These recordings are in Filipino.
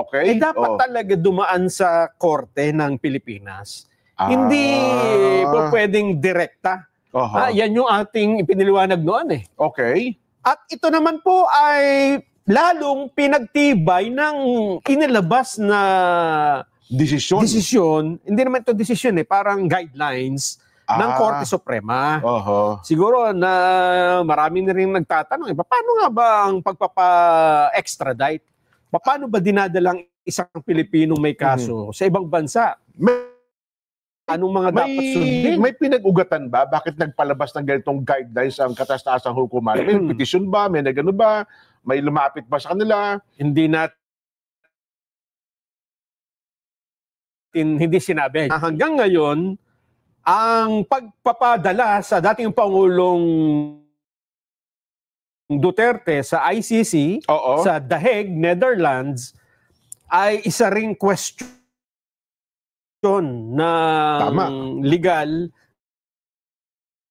Okay. dapat talaga dumaan sa korte ng Pilipinas. Hindi po pwedeng direkta. Yan yung ating ipiniliwanag noon eh. Okay. At ito naman po ay lalong pinagtibay ng inilabas na desisyon. Hindi naman ito desisyon eh, parang guidelines ng Korte Suprema. Siguro na marami na rin nagtatanong, paano nga ba ang pagpapa-extradite? Paano ba dinadalang isang Pilipinong may kaso sa ibang bansa? Anong mga dapat sundin? May pinag-ugatan ba? Bakit nagpalabas ng ganitong guidelines ang kataas-taasang hukuman? May petition ba? May nagano ba? May lumapit ba sa kanila? Hindi sinabi. Hanggang ngayon, ang pagpapadala sa dating Pangulong Duterte sa ICC, sa The Hague, Netherlands, ay isa ring question ng legal,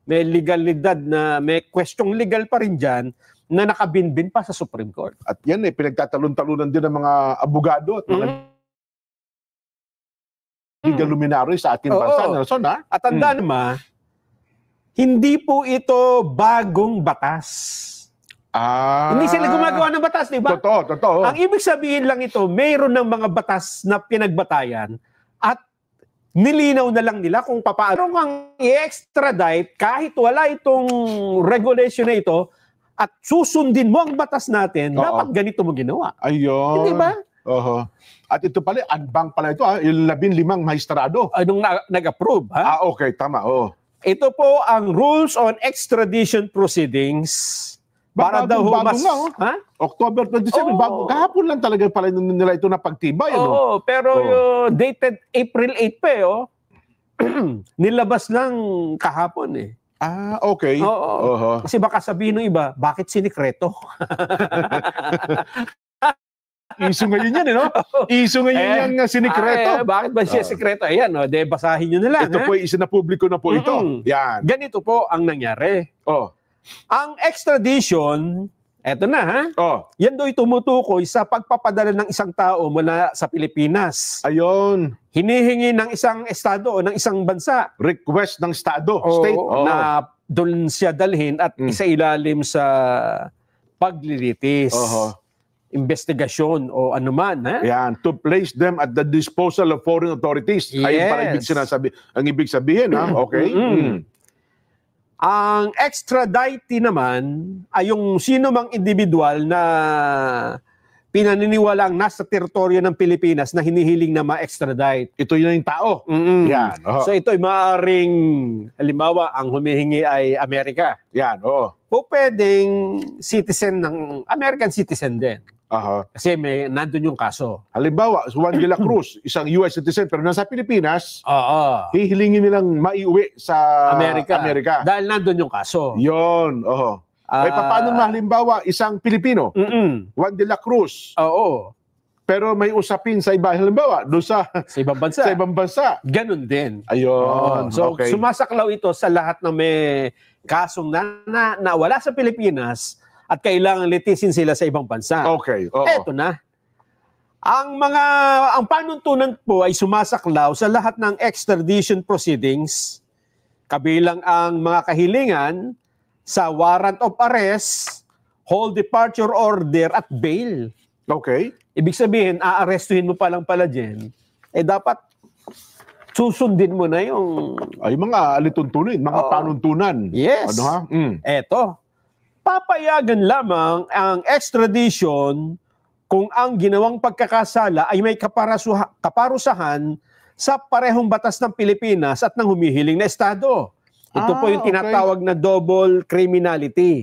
may legalidad na may questioning legal pa rin dyan na nakabinbin pa sa Supreme Court. At yan pinagtatalon-talunan din ng mga abogado at mga legal luminaries sa ating bansa. Nelson, At tandaan naman, hindi po ito bagong batas. Hindi sila gumagawa ng batas, di ba? Totoo. Ang ibig sabihin lang ito, mayroon ng mga batas na pinagbatayan at nilinaw na lang nila kung paano kang i-extradite kahit wala itong regulation na ito at susundin mo ang batas natin, dapat ganito mo ginawa. Ayun. Hindi ba? At ito pala, adbang pala ito, yung 15 maestrado. Anong nag-approve, ha? Okay, tama, Ito po ang Rules on Extradition Proceedings. Para daw mas... October 27, kahapon lang talaga pala nila ito na pagtibay. Pero dated April 8 pa nilabas lang kahapon eh. Okay. Kasi baka sabihin ng iba, bakit sinikreto? Iso ngayon yan, no? Iso ngayon yung sinikreto. Bakit ba siya sikreto? Ayan, basahin nyo na lang. Ito po, isa na publiko na po ito. Yan. Ganito po ang nangyari. Ang extradition, eto na ha, yan do'y tumutukoy sa pagpapadala ng isang tao mula sa Pilipinas. Ayun. Hinihingi ng isang estado o ng isang bansa. Request ng estado, state. Na doon siya dalhin at isailalim sa paglilitis. Investigasyon o anuman. Yan, to place them at the disposal of foreign authorities. Ayun pala ang ibig sabihin, okay? Ang extradite naman ay yung sino mang individual na pinaniniwalang nasa teritoryo ng Pilipinas na hinihiling na ma-extradite. Ito yun yung tao. Yan. So ito ay maaaring, halimbawa, ang humihingi ay Amerika. Yan, O pwedeng citizen ng, American citizen din. Kasi nandun yung kaso. Halimbawa, Juan de la Cruz, isang US citizen pero nasa Pilipinas, hihilingin nilang maiuwi sa Amerika. Dahil nandun yung kaso. Yun, Ay paano na halimbawa, isang Pilipino, Juan de la Cruz, pero may usapin sa iba, halimbawa, doon sa ibang bansa. Sa ibang bansa. Ganun din. Ayun. So, sumasaklaw ito sa lahat ng may kasong na wala sa Pilipinas at kailangan litisin sila sa ibang bansa. Okay. Eto na. Ang panuntunan po ay sumasaklaw sa lahat ng extradition proceedings, kabilang ang mga kahilingan sa warrant of arrest, hold departure order at bail. Okay. Ibig sabihin, aarestuhin mo pa lang pala dyan, dapat susundin mo na yung... Ay, mga alituntunin, mga panuntunan. Yes. Eto. Papayagan lamang ang extradition kung ang ginawang pagkakasala ay may kaparusahan sa parehong batas ng Pilipinas at ng humihiling na estado. Ito po yung tinatawag na double criminality.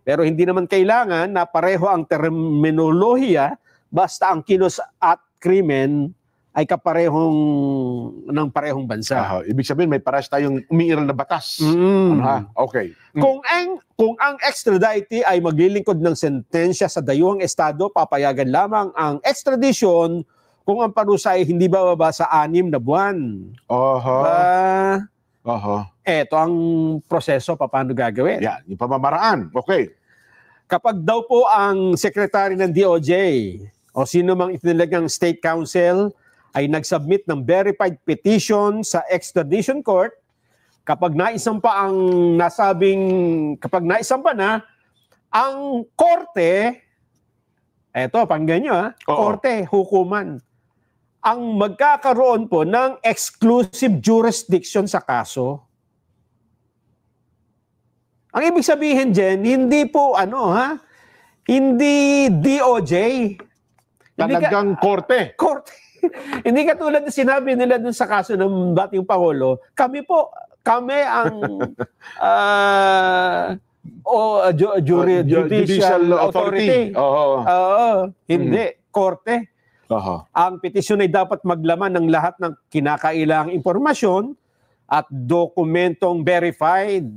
Pero hindi naman kailangan na pareho ang terminolohiya basta ang kilos at krimen ay ng parehong bansa. Ibig sabihin, may pares tayong umiiral na batas. Okay. Kung ang extradite ay maglilingkod ng sentensya sa dayuhang estado, papayagan lamang ang extradition kung ang parusa ay hindi bababa sa 6 na buwan. Eto ang proseso, paano gagawin? Yan, yung pamamaraan. Okay. Kapag daw po ang sekretary ng DOJ o sino mang itinilagang state council ay nagsubmit ng verified petition sa extradition court, kapag naisampa na, ang korte, eto, pakinggan nyo korte, hukuman, ang magkakaroon po ng exclusive jurisdiction sa kaso. Ang ibig sabihin dyan, hindi po hindi DOJ. Talagang korte. Korte. Hindi katulad na sinabi nila dun sa kaso ng dating Pangulo, kami ang judicial authority. Hindi, korte. Ang petisyon ay dapat maglaman ng lahat ng kinakailangang impormasyon at dokumentong verified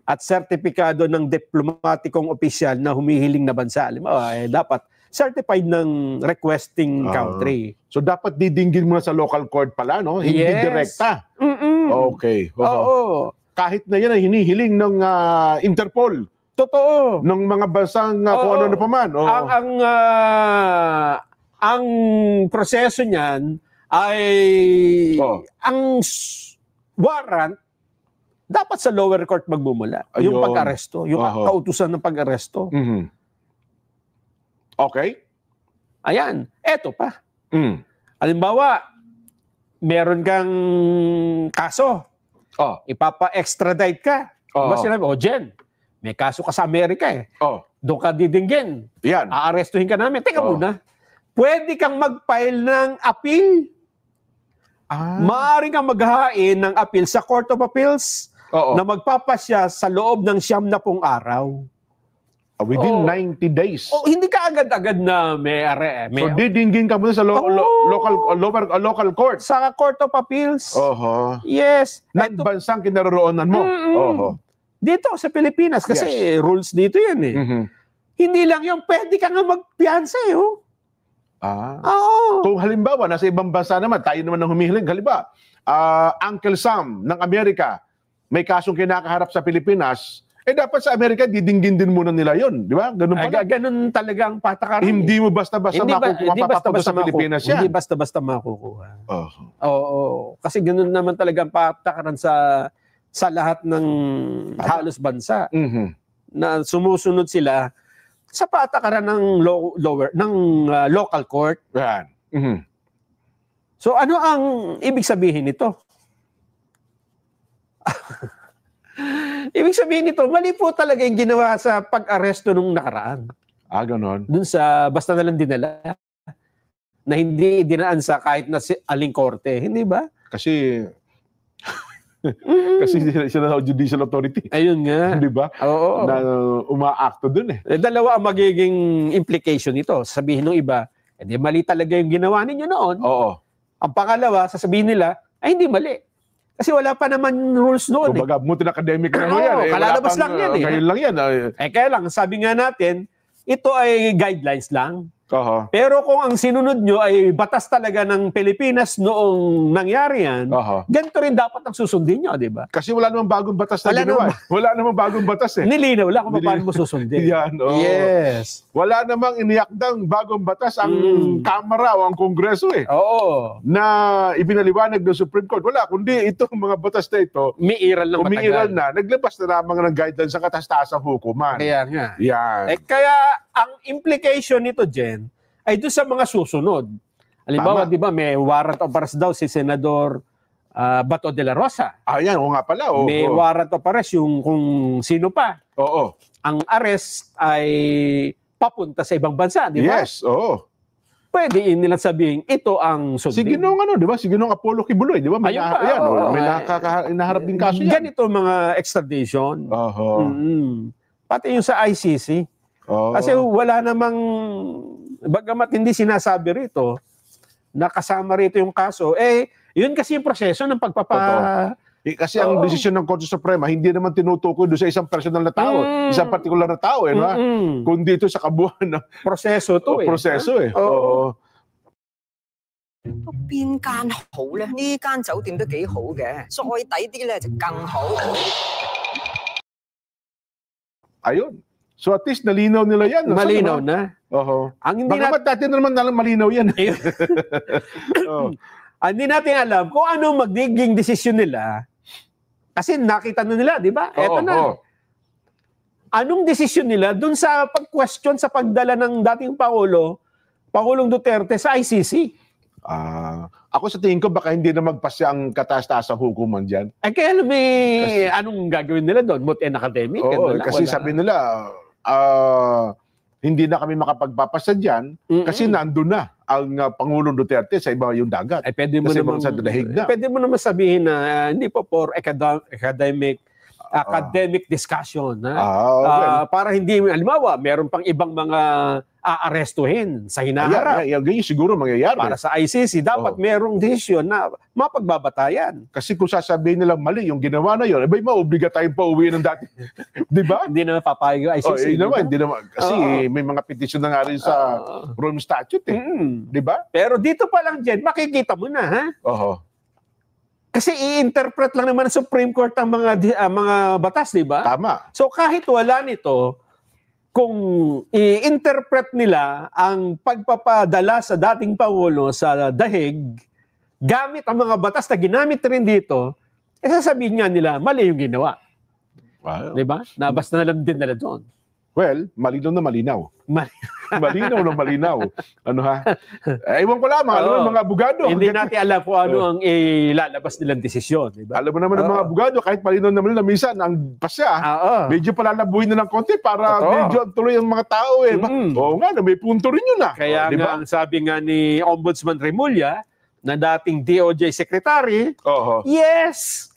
at sertipikado ng diplomatikong opisyal na humihiling na bansa. Dapat certified ng requesting country. So dapat didinggin mo na sa local court pala, no? Hindi direkta. Okay. Oo. Kahit na yan ay hinihiling ng Interpol. Totoo. Ng mga bansang kung ano na pa man. Ang proseso niyan ay ang warrant dapat sa lower court magmumula. Yung pag-aresto, yung kautusan ng pag-aresto. Okay. Ayan, eto pa. Halimbawa, meron kang kaso. Ipapa-extradite ka. Diba sinabi, Jen, may kaso ka sa Amerika doon ka didinggin. Yan. Aarestuhin ka namin. Teka muna. Pwede kang mag-file ng appeal. Maaari kang maghain ng appeal sa Court of Appeals na magpapasya sa loob ng 90 araw. Within 90 days. Hindi ka agad-agad na may so didinggin ka muna sa local court. Sa Court of Appeals. Yes. Ng bansang kinaroroonan mo. Dito sa Pilipinas kasi rules dito yan Hindi lang yung pwede ka nga magpiyansa Kung halimbawa, nasa ibang bansa naman, tayo naman ang humihiling. Halimbawa, Uncle Sam ng Amerika, may kasong kinakaharap sa Pilipinas, dapat sa Amerika, didinggin din muna nila yun. Di ba? Ganun pala. Ganun talaga ang patakaran. Hindi mo basta-basta mapapapunta sa Pilipinas yan. Hindi basta-basta makukuha. Kasi ganun naman talaga ang patakaran sa lahat ng halos bansa. Na sumusunod sila sa patakaran ng local court. Yan. So ano ang ibig sabihin nito? Ibig sabihin nito, mali po talaga yung ginawa sa pag-aresto nung nakaraan. Ganon. Dun sa basta na lang dinala na hindi dinaan sa kahit na aling korte, hindi ba? Kasi sila na judicial authority. Ayun nga. Di ba? Oo. Na umaakto dun Dalawa ang magiging implication nito. Sabihin ng iba, di mali talaga yung ginawa ninyo noon. Ang pangalawa, sasabihin nila, ay hindi mali. Kasi wala pa naman rules noon. Kumbaga, mutin academic na yan. Kalalabas lang yan Ngayon lang yan. Kaya lang, sabi nga natin, ito ay guidelines lang. Pero kung ang sinunod nyo ay batas talaga ng Pilipinas noong nangyari yan, ganito rin dapat ang susundin nyo, di ba? Kasi wala namang bagong batas na ginawa. Wala namang bagong batas Nilinaw lang kung paano mo susundin. Yan, Yes. Wala namang iniakdang bagong batas ang Kamara o ang Kongreso na ibinaliwanag ng Supreme Court. Wala, kundi itong mga batas na ito, umiiral na, naglabas na lamang ng guidelines sa katastasang hukuman. Kaya nga. Yan. Kaya ang implication nito, Jen, ay doon sa mga susunod. Halimbawa, di ba, may warrant of arrest daw si Senador Bato de la Rosa. Yan, nga pala. May warrant of arrest yung kung sino pa. Ang arrest ay papunta sa ibang bansa, di ba? Yes, Pwede nilang sabihin, ito ang sundin. Si Ginong di ba? Si Ginong Apollo Kibuloy, di ba? May naharap din kaso yan. Ganito mga extradition. Pati yung sa ICC. Kasi wala namang, bagamat hindi sinasabi rito, na kasama rito yung kaso, yun kasi yung proseso ng kasi ang desisyon ng Korte Suprema, hindi naman tinutukoy doon sa isang personal na tao, isang particular na tao, kundi ito sa kabuuan ng proseso to proseso 邊間好呢？呢間酒店都幾好嘅，再抵啲咧就更好。 Ayun. So at least nalinaw nila yan. Malinaw na. Oho. Ang hindi dati naman malinaw yan. Ang hindi natin alam kung ano magiging desisyon nila. Kasi nakita na nila, di ba? Eto na. Anong desisyon nila dun sa pag-question sa pagdala ng dating Pangulong Duterte sa ICC? Ako sa tingin ko baka hindi na magpasya ang kataas-taas ang hukuman dyan. Kaya anong gagawin nila doon? Moot and academic? Kasi sabi nila, hindi na kami makapagpapasa dyan kasi nandun na ang Pangulong Duterte sa iba yung dagat. Pwede mo naman sa dahig na. Pwede mo naman sabihin na hindi po for academic discussion. Para hindi, halimbawa, meron pang ibang mga aarestuhin sa hinaharap. Ganyan siguro mangyayari. Para sa ICC, dapat merong desisyon na mapagbabatayan. Kasi kung sasabihin nilang mali yung ginawa na yun, iba'y maubliga tayong pauwi ng dati. Di ba? Hindi naman papayag yung ICC. Hindi naman. Kasi may mga petisyon na nga rin sa Rome Statute. Di ba? Pero dito pa lang dyan, makikita mo na, ha? Kasi i-interpret lang naman ng Supreme Court ang mga batas, di ba? Tama. So kahit wala nito, kung i-interpret nila ang pagpapadala sa dating Pangulo sa dahig, gamit ang mga batas na ginamit rin dito, sasabihin nga nila, mali yung ginawa. Wow. Diba? Nabasta na lang din nila doon. Well, malinaw na malinaw. Malinaw na malinaw. Ano ha? Ewan ko lamang, mga abogado. Hindi natin alam kung ano ang ilalabas nilang desisyon. Diba? Alam mo naman ng mga abogado, kahit malinaw na malinaw, minsan ang pasya, medyo palalabuhin na ng konti para medyo tuloy ang mga tao. Oo nga, may punto rin yun. Kaya nga, ang sabi nga ni Ombudsman Remulla, na dating DOJ Secretary, yes,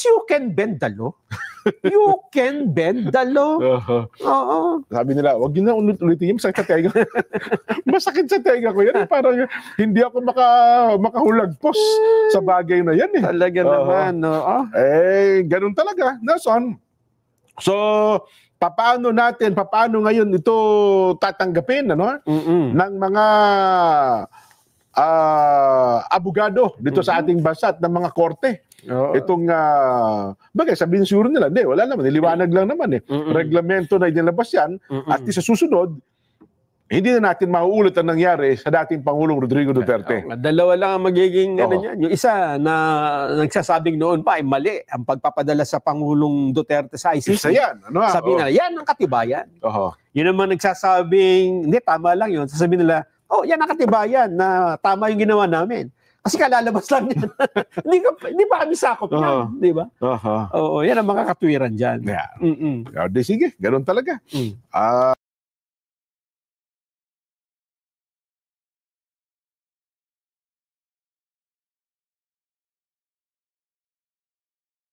you can bend the law. You can bend the law. Sabi nila, wag yun na ulit-ulitin yung masakit sa tenga. Masakit sa tenga ko yan. Parang hindi ako makahulagpos sa bagay na yan. Talaga naman. Ganun talaga. Nason. So, paano ngayon ito tatanggapin ng mga abogado dito sa ating bansa at ng mga korte? Itong bagay, sabihin siguro nila, hindi, wala naman, niliwanag lang naman reglamento na inilabas yan at sa susunod, hindi na natin mauulit ang nangyari sa dating Pangulong Rodrigo Duterte. Dalawa lang ang magiging yan. Yung isa na nagsasabing noon pa ay mali ang pagpapadala sa Pangulong Duterte sa ICC. Isa yan. Sabi nila, yan ang katibayan. Yun naman nagsasabing, hindi, tama lang yun. Sasabihin nila, yan ang katibayan na tama yung ginawa namin. Kasi kalalabas lang yan. Hindi pa kami sakop yan. Di ba? Yan ang mga katwiran dyan. Sige, ganun talaga.